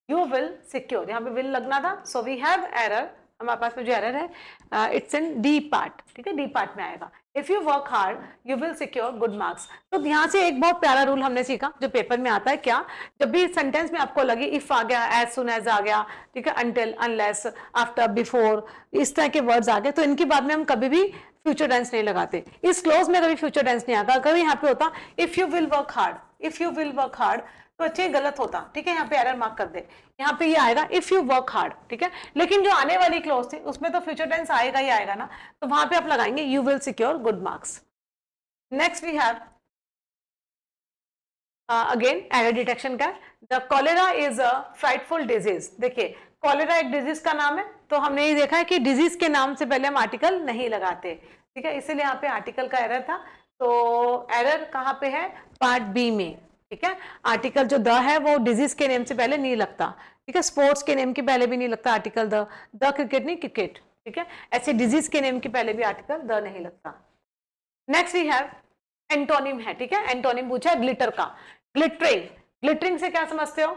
यू विल सिक्योर, यहाँ पे विल लगना था। सो वी हैव एरर, हमारे पास में जो एरर है इट्स इन डी पार्ट, ठीक है, डी पार्ट में आएगा। If you work hard you will secure good marks. तो यहाँ से एक बहुत प्यारा रूल हमने सीखा जो पेपर में आता है, क्या, जब भी सेंटेंस में आपको लगे इफ आ गया, एज सुन एज आ गया, ठीक है, अनटिल, अनलेस, आफ्टर, बिफोर, इस तरह के वर्ड्स आ गए, तो इनके बाद में हम कभी भी फ्यूचर टेंस नहीं लगाते। इस क्लोज में कभी फ्यूचर टेंस नहीं आता, कभी यहाँ पे होता if you will work hard, if you will work hard, तो अच्छे गलत होता, ठीक है, यहाँ पे एरर मार्क कर दे, यहाँ पे ये आएगा इफ यू वर्क हार्ड, ठीक है। लेकिन जो आने वाली क्लोज थी उसमें तो फ्यूचर टेंस आएगा ही आएगा ना, तो वहां पे आप लगाएंगे you will secure good marks. Next we have again error detection का, the cholera is a frightful disease. देखिए, कॉलेरा एक डिजीज का नाम है, तो हमने ये देखा है कि डिजीज के नाम से पहले हम आर्टिकल नहीं लगाते, ठीक है, इसीलिए यहाँ पे आर्टिकल का एरर था। तो एरर कहाँ पे है, पार्ट बी में, ठीक है। आर्टिकल जो द है वो डिजीज के नेम से पहले नहीं लगता, ठीक है, स्पोर्ट्स के नेम के पहले भी नहीं लगता आर्टिकल द क्रिकेट नहीं, क्रिकेट, ठीक है, ऐसे डिजीज के नेम के पहले भी आर्टिकल द नहीं लगता। नेक्स्ट वी हैव एंटोनिम है, ठीक है, एंटोनिम पूछा है ग्लिटर का, ग्लिटरिंग, ग्लिटरिंग से क्या समझते हो,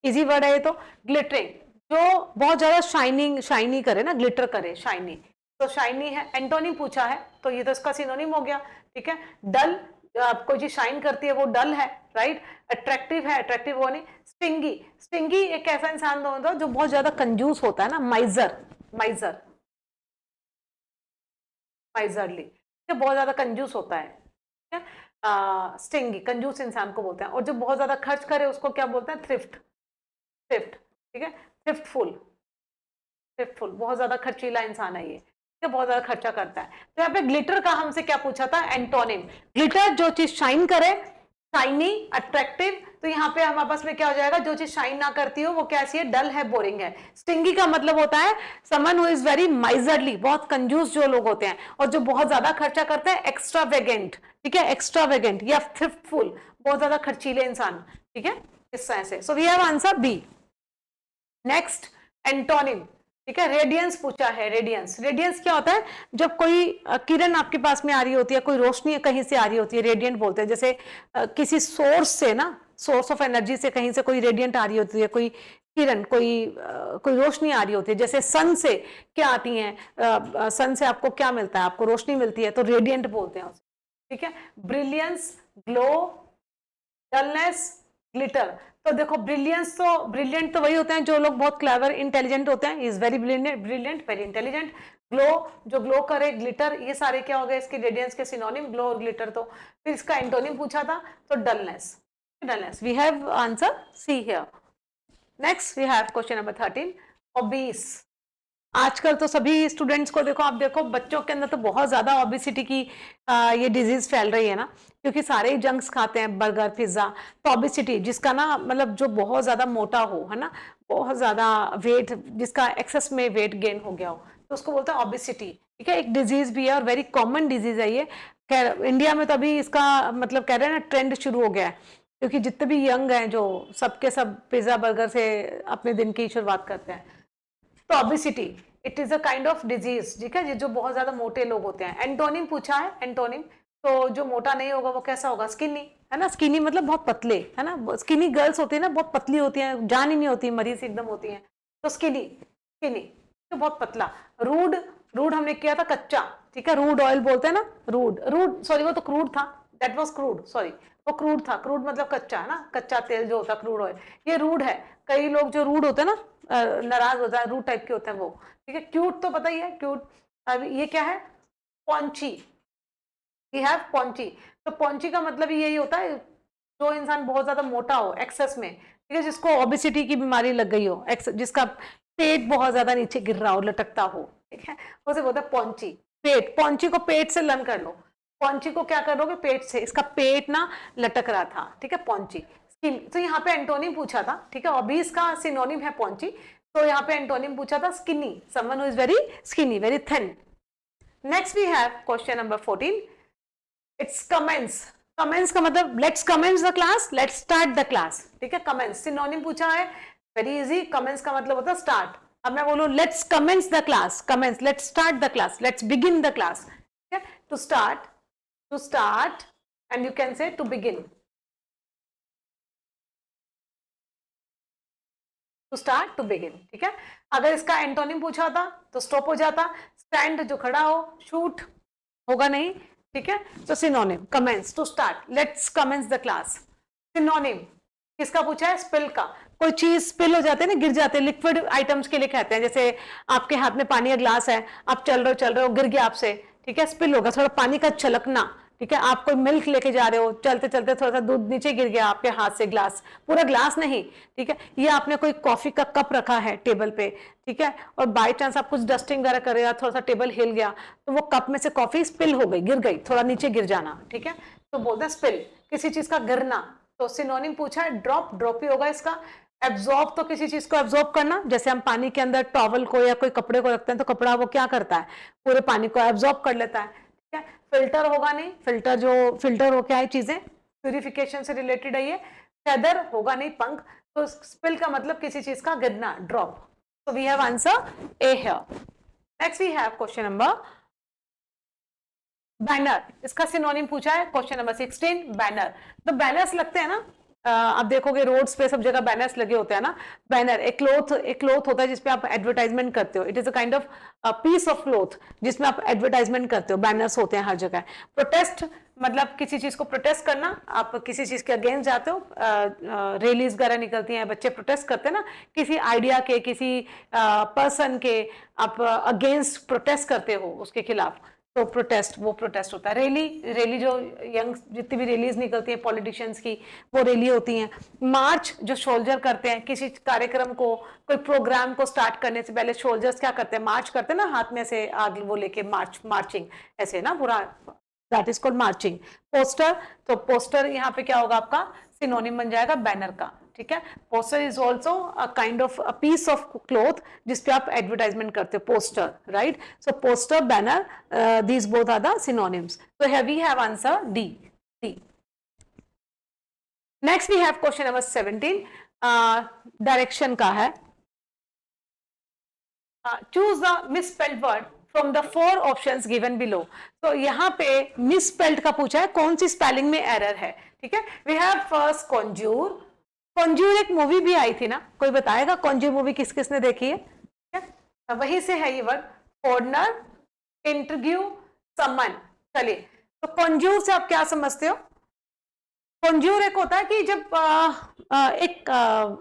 इजी वर्ड है ये तो, ग्लिटरिंग, जो बहुत ज्यादा शाइनिंग, शाइनी करे ना, ग्लिटर करे, शाइनी, तो शाइनी है। एंटोनिम पूछा है तो ये तो इसका सिनोनिम हो गया, ठीक है। डल, कोई चीज शाइन करती है वो डल है, राइट। अट्रैक्टिव है, अट्रैक्टिव वो नहीं। स्टिंगी, स्टिंगी एक ऐसा इंसान होता है जो बहुत ज्यादा कंजूस होता है ना, माइजर, माइजर, माइजरली, बहुत ज्यादा कंजूस होता है, ठीक है, स्टिंगी, कंजूस इंसान को बोलते हैं। और जो बहुत ज्यादा खर्च करे उसको क्या बोलते हैं, थ्रिफ्ट, थ्रिफ्ट, ठीक है, थ्रिफ्टफुल, थ्रिफ्टफुल, बहुत ज्यादा खर्चीला इंसान है ये। ये बहुत ज्यादा खर्चा करता है। तो यहाँ पे ग्लिटर का हमसे क्या पूछा था, एंटोनिम। ग्लिटर जो चीज शाइन करे, शाइनी, अट्रैक्टिव, तो यहाँ पे हमारे पास में क्या हो जाएगा, जो चीज शाइन ना करती हो वो कैसी है, डल है, बोरिंग है। स्टिंगी का मतलब होता है someone who is very miserly, बहुत कंजूस जो लोग होते हैं और जो बहुत ज्यादा खर्चा करते हैं, एक्स्ट्रावेगेंट, ठीक है, एक्स्ट्रावेगेंट या थ्रिफ्टफुल, बहुत ज्यादा खर्चीले इंसान, ठीक है, इस तरह से। So we have answer B. Next antonym, ठीक है, रेडियंस पूछा है। रेडियंस, रेडियंस क्या होता है, जब कोई किरण आपके पास में आ रही होती है, कोई रोशनी कहीं से आ रही होती है, रेडियंट बोलते हैं। जैसे किसी सोर्स से ना, सोर्स ऑफ एनर्जी से कहीं से कोई रेडियंट आ रही होती है, कोई किरण, कोई रोशनी आ रही होती है। जैसे सन से क्या आती है, सन से आपको क्या मिलता है, आपको रोशनी मिलती है, तो रेडियंट बोलते हैं उसे, ठीक है। Brilliance, glow, dullness, glitter. तो देखो ब्रिलियंस, तो ब्रिलियंट तो वही होते हैं जो लोग बहुत क्लेवर, इंटेलिजेंट होते हैं, is very brilliant, brilliant, very intelligent. Glow, जो ग्लो करे, ग्लिटर, ये सारे क्या हो गए इसके रेडियंस के सिनोनिम, ग्लो और ग्लिटर। तो फिर इसका एंटोनिम पूछा था, तो dullness, dullness. We have answer C here. Next we have question number 13, obese. आजकल तो सभी स्टूडेंट्स को देखो, आप देखो बच्चों के अंदर तो बहुत ज्यादा ओबेसिटी की ये डिजीज फैल रही है ना, क्योंकि सारे ही जंक्स खाते हैं, बर्गर, पिज्जा। तो ओबेसिटी जिसका ना मतलब जो बहुत ज्यादा मोटा हो, है ना, बहुत ज्यादा वेट, जिसका एक्सेस में वेट गेन हो गया हो, तो उसको बोलते हैं ओबेसिटी, ठीक है। एक डिजीज भी है और वेरी कॉमन डिजीज है ये। इंडिया में तो अभी इसका मतलब कह रहे हैं ना, ट्रेंड शुरू हो गया है, क्योंकि जितने भी यंग हैं जो सबके सब पिज्जा बर्गर से अपने दिन की शुरुआत करते हैं। तो obesity it is a kind of disease, ठीक है, जो बहुत ज्यादा मोटे लोग होते हैं। एंटोनिम पूछा है, एंटोनिम, तो जो मोटा नहीं होगा वो कैसा होगा, स्किनी, है ना। स्किनी मतलब बहुत पतले, है ना। स्किनी गर्ल्स होती है ना, बहुत पतली होती हैं, जान ही नहीं होती, मरीज एकदम होती हैं। तो स्किनी, स्किनी तो बहुत पतला। रूड, रूड हमने किया था कच्चा, ठीक है, रूड ऑयल बोलते हैं ना, रूड, रूड सॉरी वो तो क्रूड था, दैट वाज क्रूड, सॉरी वो क्रूड था। क्रूड मतलब कच्चा, है ना, कच्चा तेल जो होता है, क्रूड ऑयल। ये रूड है। कई लोग जो रूड होते हैं ना, नाराज होता है, रूड टाइप के होते हैं वो, ठीक है। क्यूट तो पता ही है, क्यूट। अब ये क्या है, पॉन्ची, वी हैव पॉन्ची। तो पॉन्ची का मतलब यही होता है, जो इंसान बहुत ज्यादा मोटा हो, एक्सेस में, ठीक है, जिसको ओबेसिटी की बीमारी लग गई हो, जिसका पेट बहुत ज्यादा नीचे गिर रहा हो, लटकता हो, ठीक है, उसे बोलते हैं पॉन्ची। पेट, पॉन्ची को पेट से लर्न कर लो। पॉन्ची को क्या करोगे, पेट से, इसका पेट ना लटक रहा था, ठीक है, पॉन्ची। तो यहाँ पे एंटोनिम पूछा था, ठीक है, ओबीस का सिनोनिम है पॉन्ची। तो यहाँ पे एंटोनिम पूछा था skinny, someone who is very skinny, very thin. Next we have question number 14, it's commence. Commence का मतलब let's commence the class, let's start the class, ठीक है। कमेंस सिनोनिम पूछा है, वेरी इजी। कमेंस का मतलब होता है स्टार्ट। अब मैं बोलूं let's commence the class, commence, let's start the class, let's begin the class, ठीक है। To start and you can say to begin. To start, to begin, ठीक है। अगर इसका एंटोनिम पूछा होता तो स्टॉप हो जाता। स्टैंड जो खड़ा हो, शूट होगा नहीं, ठीक है। तो synonym commence, to start, let's commence the class. Synonym किसका पूछा है, स्पिल का। कोई चीज स्पिल हो जाते हैं ना, गिर जाते हैं, लिक्विड आइटम्स के लिए कहते हैं। जैसे आपके हाथ में पानी का ग्लास है, आप चल रहे हो, गिर गया आपसे, ठीक है, स्पिल होगा, थोड़ा पानी का छलकना, ठीक है। आप कोई मिल्क लेके जा रहे हो, चलते चलते थोड़ा सा दूध नीचे गिर गया आपके हाथ से, ग्लास, पूरा ग्लास नहीं, ठीक है। ये आपने कोई कॉफी का कप रखा है टेबल पे, ठीक है, और बाय चांस आप कुछ डस्टिंग वगैरह कर रहे हो, थोड़ा सा टेबल हिल गया, तो वो कप में से कॉफी स्पिल हो गई, गिर गई, थोड़ा नीचे गिर जाना, ठीक है। तो बोलते हैं स्पिल, किसी चीज का गिरना। तो सिनोनिम पूछा है ड्रॉप, ड्रॉप ही होगा इसका। एब्जॉर्ब, तो किसी चीज को एब्जॉर्ब करना, जैसे हम पानी के अंदर टॉवल को या कोई कपड़े को रखते हैं, तो कपड़ा वो क्या करता है, पूरे पानी को एब्जॉर्ब कर लेता है, ठीक है। फिल्टर होगा नहीं, फिल्टर जो फिल्टर हो क्या है, चीजें प्यूरिफिकेशन से रिलेटेड है ये। फेदर होगा नहीं, पंख। तो स्पिल का मतलब किसी चीज का गिरना, ड्रॉप। तो we have answer A here. Next we have question number, banner. इसका सिनोनिम पूछा है क्वेश्चन नंबर 16, बैनर। तो बैनर्स लगते हैं ना, आप देखोगे रोड्स पे सब जगह बैनर्स लगे होते हैं ना। बैनर एक क्लोथ होता है जिसपे आप एडवर्टाइजमेंट करते हो। It is a kind of peace of cloth जिसमें आप एडवर्टाइजमेंट करते हो। बैनर्स होते हैं हर जगह। प्रोटेस्ट मतलब किसी चीज को प्रोटेस्ट करना, आप किसी चीज के अगेंस्ट जाते हो, रैलीज वगैरह निकलती हैं, बच्चे प्रोटेस्ट करते हैं ना, किसी आइडिया के, किसी पर्सन के आप अगेंस्ट प्रोटेस्ट करते हो, उसके खिलाफ, तो प्रोटेस्ट, वो प्रोटेस्ट होता है। रैली जो यंग जितनी भी रैलीज निकलती हैं पॉलिटिशियंस की, वो रैली होती हैं। मार्च जो सोल्जर करते हैं किसी कार्यक्रम को, कोई प्रोग्राम को स्टार्ट करने से पहले सोल्जर्स क्या करते हैं, मार्च करते हैं ना, हाथ में से आग वो लेके मार्चिंग ऐसे ना पूरा, that is called marching. Poster, तो पोस्टर यहाँ पे क्या होगा आपका सिनोनिम बन जाएगा बैनर का, ठीक है। Poster is also a kind of a piece of cloth जिसपे आप एडवर्टाइजमेंट करते हो, poster, right. So poster, banner, these both are the synonyms. So here we have answer D. Next we have question number 17. Direction का है। Choose the misspelled word from the 4 options given below. तो यहाँ पे misspelled का पूछा है, कौन सी स्पेलिंग में एरर है, ठीक है। We have first conjure. conjure एक मूवी भी आई थी ना, कोई बताएगा conjure मूवी किस किसने देखी है, ठीक है। वहीं से है ये वर्ड। foreigner, इंटरव्यू, समन। चलिए, तो conjure से आप क्या समझते हो? conjure एक होता है कि जब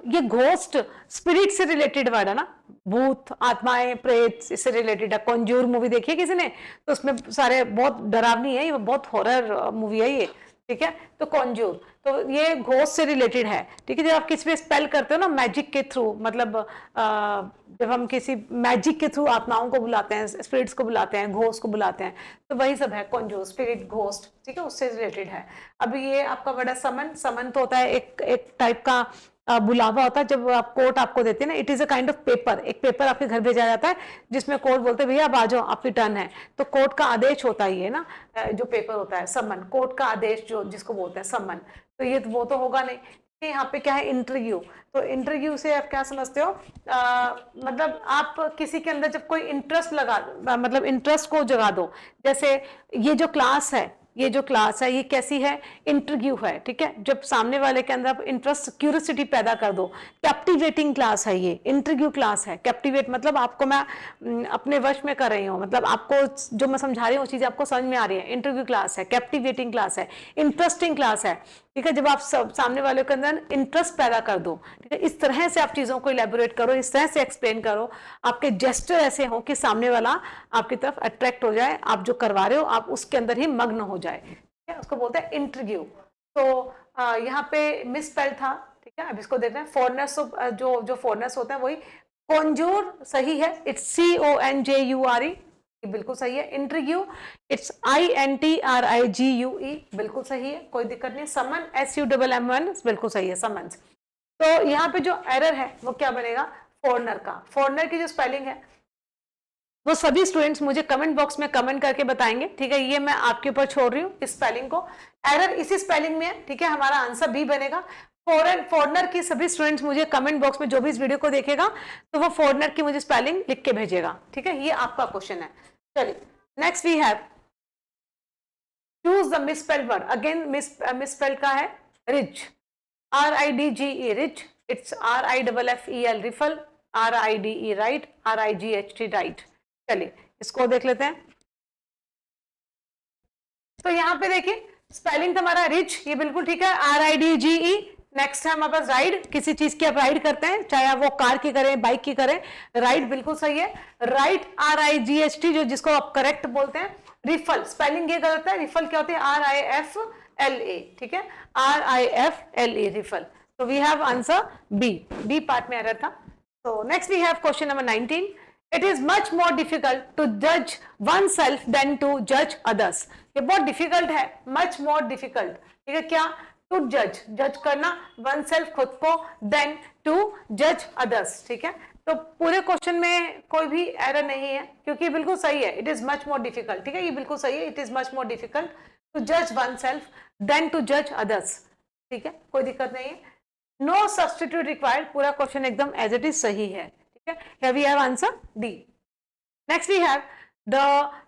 ये घोस्ट स्पिरिट से रिलेटेड वर्ड है ना, भूत, आत्माएं, प्रेत, इससे रिलेटेड है। conjure मूवी देखी है किसी ने? तो उसमें सारे बहुत डरावनी है, ये बहुत हॉरर मूवी है ये, ठीक है। तो conjure, तो ये घोस्ट से रिलेटेड है, ठीक है। जब आप किसी पे स्पेल करते हो ना मैजिक के थ्रू, मतलब जब हम किसी मैजिक के थ्रू आत्माओं को बुलाते हैं, स्पिरिट्स को बुलाते हैं, घोस्ट को बुलाते हैं, तो वही सब है conjure, स्पिरिट, घोस्ट, ठीक है, उससे रिलेटेड है। अभी ये आपका बड़ा समन, समन तो होता है एक टाइप का बुलावा होता है। जब आप कोर्ट आपको देते हैं ना, it is a kind of paper, एक पेपर आपके घर भेजा जाता है जिसमें कोर्ट बोलते हैं भैया अब आ जाओ, आपकी टर्न है। तो कोर्ट का आदेश होता ही है ना, जो पेपर होता है समन, कोर्ट का आदेश जो जिसको बोलते हैं समन। तो ये वो तो होगा नहीं। यहाँ पे क्या है, इंटरव्यू। तो इंटरव्यू से आप क्या समझते हो, मतलब आप किसी के अंदर जब कोई इंटरेस्ट लगा, मतलब इंटरेस्ट को जगा दो। जैसे ये जो क्लास है, ये जो क्लास है ये कैसी है, इंटरव्यू है, ठीक है। जब सामने वाले के अंदर आप इंटरेस्ट, क्यूरियोसिटी पैदा कर दो, कैप्टिवेटिंग क्लास है ये, इंटरव्यू क्लास है। कैप्टिवेट मतलब आपको मैं अपने वश में कर रही हूँ, मतलब आपको जो मैं समझा रही हूँ वो चीज आपको समझ में आ रही है। इंटरव्यू क्लास है, कैप्टिवेटिंग क्लास है, इंटरेस्टिंग क्लास है, ठीक है। जब आप सामने वाले के अंदर इंटरेस्ट पैदा कर दो, ठीक है, इस तरह से आप चीजों को इलेबोरेट करो, इस तरह से एक्सप्लेन करो, आपके जेस्चर ऐसे हो कि सामने वाला आपकी तरफ अट्रैक्ट हो जाए, आप जो करवा रहे हो आप उसके अंदर ही मग्न हो जाए, ठीक है, उसको बोलते हैं इंटरव्यू। तो यहाँ पे मिसस्पेल था, ठीक है। अब इसको देखना है, फॉरनेस, जो फॉरनेस होता है वही। conjure सही है, इट्स CONJURE, बिल्कुल सही है। इंटरव्यू, इट्स INTRIGUE, बिल्कुल सही है, कोई दिक्कत नहीं। समन, SUMMON, बिल्कुल सही है, समन्स। तो यहाँ पे जो एरर है वो क्या बनेगा, फॉरनर का। फॉरनर की जो स्पेलिंग है वो सभी स्टूडेंट्स मुझे कमेंट बॉक्स में कमेंट करके बताएंगे, ठीक है। ये मैं आपके ऊपर छोड़ रही हूँ इस स्पेलिंग को, एरर इसी स्पेलिंग में है, ठीक है। हमारा आंसर बी बनेगा। फॉरनर की सभी स्टूडेंट्स मुझे कमेंट बॉक्स में जो भी इस वीडियो को देखेगा तो वो फॉरनर की मुझे स्पेलिंग लिख के भेजेगा, ठीक है। ये आपका क्वेश्चन है। चलिए, next we have choose the misspelled word. Again misspelled का है ridge, RIDGE, ridge, it's RIFFEL, rifle, RIDE, ride, RIGHT, right. चलिए इसको देख लेते हैं। तो यहाँ पे देखिए स्पेलिंग तो हमारा रिच, ये बिल्कुल ठीक है, RIDGE। नेक्स्ट है हमारे पास राइड, किसी चीज की आप राइड करते हैं, चाहे आप वो कार की करें, बाइक की करें, राइड बिल्कुल सही है। राइट, RIGHT, जो जिसको आप करेक्ट बोलते हैं। रिफल, स्पेलिंग ये गलत है, रिफल क्या होती है, RIFLA, ठीक है, RIFLA, रिफल। तो we have answer B part में एरर था। तो next we have question number 19। It is much more difficult to judge oneself than to judge others. ये बहुत डिफिकल्ट है, much more difficult, ठीक है। क्या, to जज करना, oneself, खुद को, then to judge others, ठीक है। तो पूरे क्वेश्चन में कोई भी एरर नहीं है क्योंकि बिल्कुल सही है। It is much more difficult, ठीक है, ये बिल्कुल सही है। It is much more difficult to judge oneself than to judge others, ठीक है, कोई दिक्कत नहीं है। No substitute required, पूरा क्वेश्चन एकदम as it is सही है। Here we have answer D. Next we have the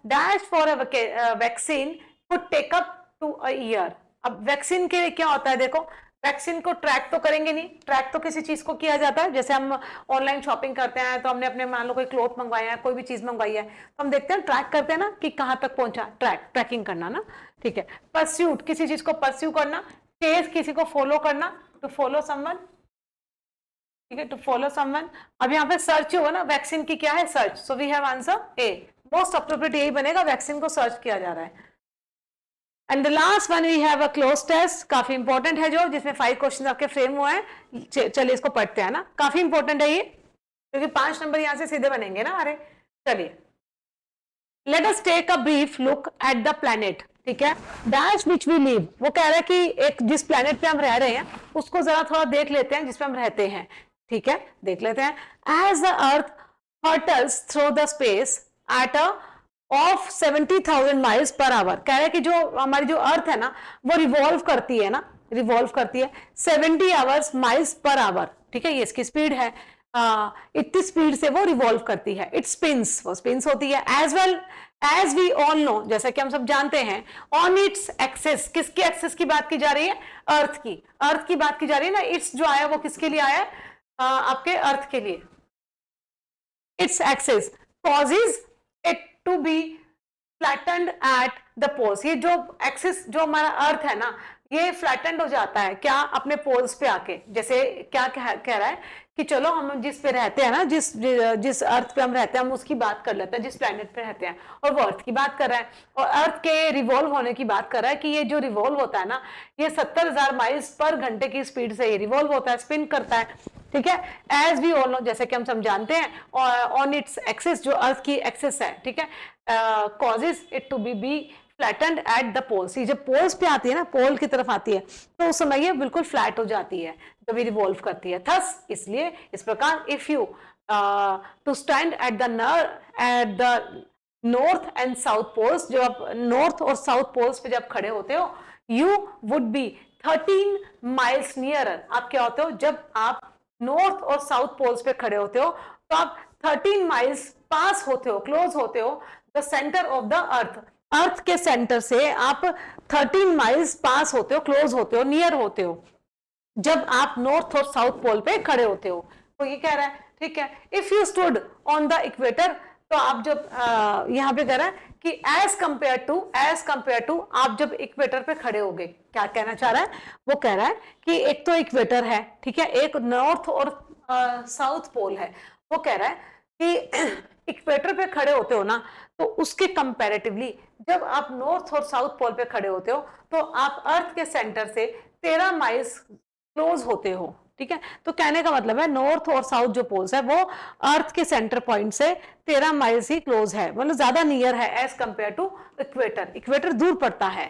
dash for a vaccine could take up to a year. अब वैक्सीन के लिए क्या होता है, देखो वैक्सीन को ट्रैक तो करेंगे नहीं, ट्रैक तो किसी चीज को किया जाता है। जैसे हम ऑनलाइन शॉपिंग करते हैं तो हमने अपने मान लो कोई क्लॉथ मंगवाया है, कोई भी चीज मंगवाई है, तो हम देखते हैं ट्रैक करते हैं ना कि कहाँ तक पहुंचा, ट्रैकिंग करना ना, ठीक है। परस्यूट, किसी चीज को परस्यू करना। चेज, किसी को फॉलो करना, टू फॉलो समवन, ठीक है, टू फॉलो समवन। अब यहाँ पे सर्च होगा ना, वैक्सीन की क्या है, search. So we have answer A, most appropriate यही बनेगा, वैक्सीन को सर्च किया जा रहा है। And the last one we have a cloze test, काफी इंपॉर्टेंट है, जो जिसमें 5 क्वेश्चन आपके फ्रेम हुए हैं। चलिए इसको पढ़ते हैं ना, काफी इंपॉर्टेंट है ये, क्योंकि 5 नंबर यहां से सीधे बनेंगे ना। अरे चलिए, let us take a brief look at the planet, ठीक है, डैश विच वी लिव। वो कह रहा है कि एक जिस प्लैनेट पे हम रह रहे हैं उसको जरा थोड़ा देख लेते हैं, जिसपे हम रहते हैं, ठीक है, देख लेते हैं। As the earth hurtles through the space at a of 70,000 miles per hour, कह रहे हैं कि जो हमारी जो अर्थ है ना वो रिवॉल्व करती है ना, रिवॉल्व करती है 70 आवर्स माइल्स पर आवर, ठीक है, ये इसकी स्पीड है। इतनी स्पीड से वो रिवॉल्व करती है। इट स्पिन्स, वो स्पिन्स होती है। As well as we all know, जैसा कि हम सब जानते हैं, ऑन इट्स एक्सेस, किसकी एक्सेस की बात की जा रही है? अर्थ की, अर्थ की बात की जा रही है ना। इट्स जो आया वो किसके लिए आया है? आपके अर्थ के लिए। It's axis causes it to be flattened at the poles. ये जो एक्सिस जो हमारा अर्थ है ना, ये फ्लैटेंड हो जाता है क्या? अपने पोल्स पे आके। जैसे क्या कह रहा है कि चलो हम जिस पे रहते हैं ना, जिस अर्थ पे हम रहते हैं, हम उसकी बात कर लेते हैं, जिस प्लेनेट पे रहते हैं, और वो अर्थ की बात कर रहा है, और अर्थ के रिवॉल्व होने की बात कर रहा है कि ये जो रिवॉल्व होता है ना, ये 70,000 माइल्स पर घंटे की स्पीड से ये रिवॉल्व होता है, स्पिन करता है, ठीक है। एज वी ऑल नो, जैसे कि हम सब जानते हैं, ऑन इट्स एक्सिस, जो अर्थ की एक्सिस है, ठीक है, causes it to be flattened at the poles. ये जब पोल्स पे आती है ना, पोल की तरफ आती है, तो उस समय ये बिल्कुल फ्लैट हो जाती है जब ये रिवॉल्व करती है। थस, इसलिए इस प्रकार, if you to stand at the north and south poles, जब आप नॉर्थ और साउथ पोल्स पे जब खड़े होते हो, you would be 13 miles nearer. आप क्या होते हो? जब आप नॉर्थ और साउथ पोल्स पे खड़े होते हो तो आप 13 माइल्स पास होते हो, क्लोज होते हो the centre of the earth. Earth के सेंटर से आप 13 माइल्स पास होते हो, क्लोज होते हो, नियर होते हो, जब आप नॉर्थ और साउथ पोल पे खड़े होते हो। तो ये कह रहा है, ठीक है, if you stood on the equator, तो आप जब यहां पे कह रहा है कि एज कंपेयर टू आप जब इक्वेटर पे खड़े होगे, क्या कहना चाह रहा है? वो कह रहा है कि एक तो इक्वेटर है, ठीक है, एक नॉर्थ और साउथ पोल है। वो कह रहा है कि इक्वेटर पे खड़े होते हो ना, तो उसके कंपैरेटिवली जब आप नॉर्थ और साउथ पोल पे खड़े होते हो, तो आप अर्थ के सेंटर से 13 माइल्स क्लोज होते हो, ठीक है। तो कहने का मतलब है, नॉर्थ और साउथ जो पोल्स है वो अर्थ के सेंटर पॉइंट से 13 माइल्स ही क्लोज है, मतलब ज्यादा नियर है as compared to equator. Equator दूर पड़ता है।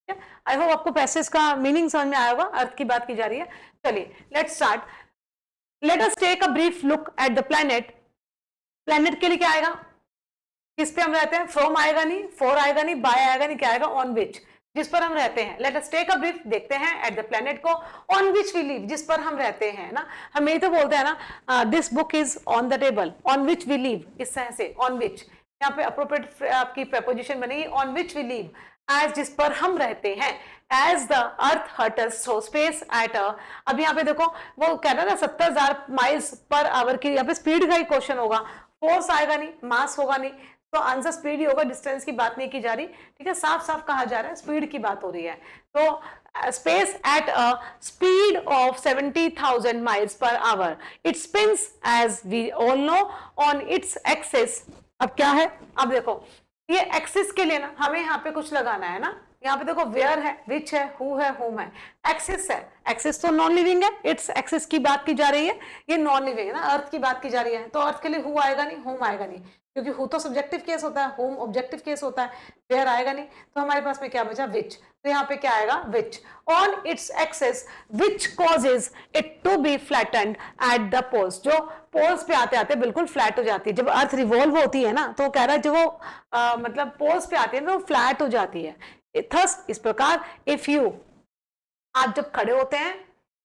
आई होप आपको पैसेज का मीनिंग समझ में आया होगा, अर्थ की बात की जा रही है। चलिए let's start. Let us take a brief look at the planet. Planet के लिए क्या आएगा? किस पे हम रहते हैं? फ्रॉम आएगा नहीं, फॉर आएगा नहीं, बाय आएगा नहीं, क्या आएगा? ऑन विच, जिस पर हम रहते हैं। Let us take a brief, देखते हैं एट द प्लैनेट को। ऑन विच वी लिव, जिस पर हम रहते हैं ना, हम यही तो बोलते हैं ना, this book is on the table, on which we live, इस तरह से ऑन विच, यहाँ पे अप्रोप्रिएट आपकी प्रपोजिशन बनेगी on which we live, as जिस पर हम रहते हैं। As the earth hurtles through space at a, अब यहाँ पे देखो वो कह रहा है ना 70,000 माइल्स पर आवर की, यहाँ पे स्पीड का ही क्वेश्चन होगा, फोर्स आएगा नहीं, मास होगा नहीं, तो आंसर स्पीड ही होगा, डिस्टेंस की बात नहीं की जा रही, ठीक है, साफ साफ कहा जा रहा है स्पीड की बात हो रही है। तो space at a speed of 70,000 miles per hour, it spins as we all know on its axis. अब क्या है? अब देखो ये एक्सिस के लिए ना हमें यहाँ पे कुछ लगाना है ना, यहाँ पे देखो वेयर है, विच है, हु है, होम है, एक्सिस है। एक्सिस तो नॉन लिविंग है, इट्स एक्सिस की बात की जा रही है, ये नॉन लिविंग है ना, अर्थ की बात की जा रही है, तो अर्थ के लिए हु आएगा नहीं, होम आएगा नहीं, क्योंकि हु तो सब्जेक्टिव केस होता है, होम ऑब्जेक्टिव केस होता है, वेयर आएगा नहीं, तो हमारे पास में क्या बचा? विच। तो यहाँ पे क्या आएगा? Which on its axis which causes it to be flattened at the poles, जो पोल्स पे आते आते बिल्कुल फ्लैट हो जाती है। जब अर्थ रिवॉल्व होती है ना, तो कह रहा है जब वो मतलब पोल्स पे आती है ना, तो फ्लैट हो जाती है। थस, इस प्रकार, इफ यू, आप जब खड़े होते हैं,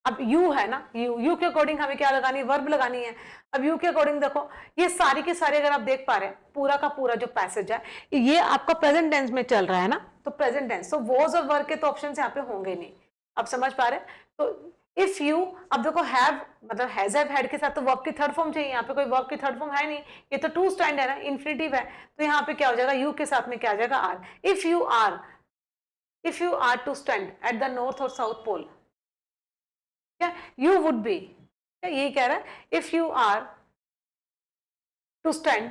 अब यू है ना, यू के अकॉर्डिंग हमें क्या लगानी है? वर्ब लगानी है। अब यू के अकॉर्डिंग देखो, ये सारी की सारी अगर आप देख पा रहे हैं, पूरा का पूरा जो पैसेज है ये आपका प्रेजेंट टेंस में चल रहा है ना, तो प्रेजेंट टेंस, तो वॉज और वर्क के तो ऑप्शन यहाँ पे होंगे नहीं। आप समझ पा रहे हैं? तो इफ यू, अब देखो हैव मतलब हैज हैव हैड के साथ तो वर्ब की थर्ड फॉर्म चाहिए, यहाँ पे कोई वर्ब की थर्ड फॉर्म है नहीं, ये तो टू स्टैंड है ना, इन्फिनिटिव है, तो यहाँ पे क्या हो जाएगा? यू के साथ में क्या आ जाएगा? Are. If you are to stand at the north और साउथ पोल, क्या यू वुड बी, क्या यही कह रहा है? If you are to stand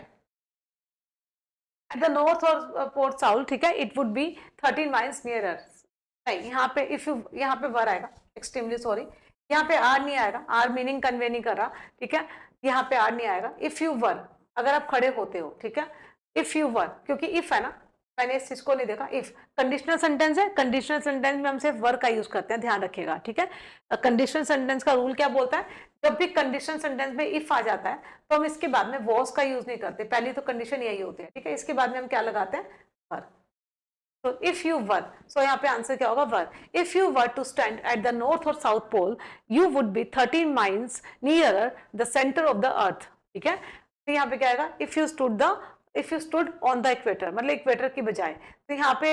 at the north और पोर्ट साउथ, ठीक है, it would be 13 miles nearer. नहीं, यहाँ पे इफ यू, यहाँ पे वर आएगा, एक्सट्रीमली सॉरी, यहाँ पे आर नहीं आएगा, आर मीनिंग कन्वे नहीं कर रहा, ठीक है, यहाँ पे आर नहीं आएगा। इफ यू वर, अगर आप खड़े होते हो, ठीक है, इफ यू वर, क्योंकि इफ है ना, मैंने इस चीज को नहीं देखा। इफ कंडीशनल सेंटेंस है, कंडीशनल सेंटेंस में हम सिर्फ वर का यूज करते हैं, ध्यान रखिएगा, ठीक है। कंडीशनल सेंटेंस का रूल क्या बोलता है, जब भी कंडीशनल सेंटेंस में इफ आ जाता है तो हम इसके बाद में वॉज का यूज नहीं करते, पहली तो कंडीशन यही होती है, ठीक है, इसके बाद में हम क्या लगाते हैं, वर। तो इफ यू वर, सो यहाँ पे आंसर क्या होगा, were. If you were to stand at the north और south pole you would be 13 miles nearer the centre of the earth, ठीक है। तो यहाँ पे क्या आएगा, if you stood on the equator, मतलब इक्वेटर की बजाय। तो यहाँ पे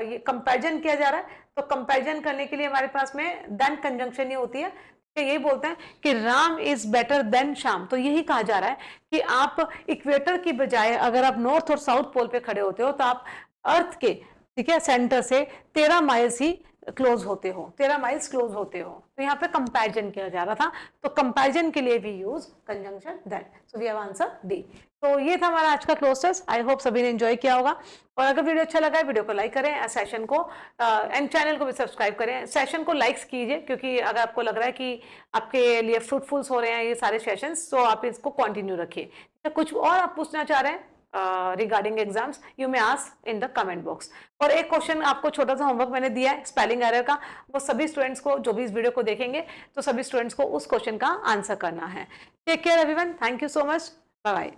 ये कंपैरिजन किया जा रहा है, तो कंपैरिजन करने के लिए हमारे पास में देन कंजंक्शन ही होती है, तो यही बोलते हैं कि Ram is better than Shyam. तो यही कहा जा रहा है कि आप इक्वेटर की बजाय अगर आप नॉर्थ और साउथ पोल पे खड़े होते हो तो आप अर्थ के, ठीक है, सेंटर से 13 माइल्स ही क्लोज होते हो, 13 माइल्स क्लोज होते हो। तो यहाँ पे कंपैरिजन किया जा रहा था, तो कंपैरिजन के लिए भी use conjunction than. So we have answer D. तो ये था हमारा आज का क्लोज टेस्ट। आई होप सभी ने एंजॉय किया होगा, और अगर वीडियो अच्छा लगा है वीडियो को लाइक करें, सेशन को एंड चैनल को भी सब्सक्राइब करें। सेशन को लाइक्स कीजिए, क्योंकि अगर आपको लग रहा है कि आपके लिए फ्रूटफुल्स हो रहे हैं ये सारे सेशंस, तो आप इसको कंटिन्यू रखिए। कुछ और आप पूछना चाह रहे हैं regarding exams, you may ask in the comment box. और एक क्वेश्चन आपको छोटा सा होमवर्क मैंने दिया है स्पेलिंग एरर का, वो सभी स्टूडेंट्स को, जो भी इस वीडियो को देखेंगे, तो सभी स्टूडेंट्स को उस क्वेश्चन का आंसर करना है। Take care everyone, thank you so much, bye bye.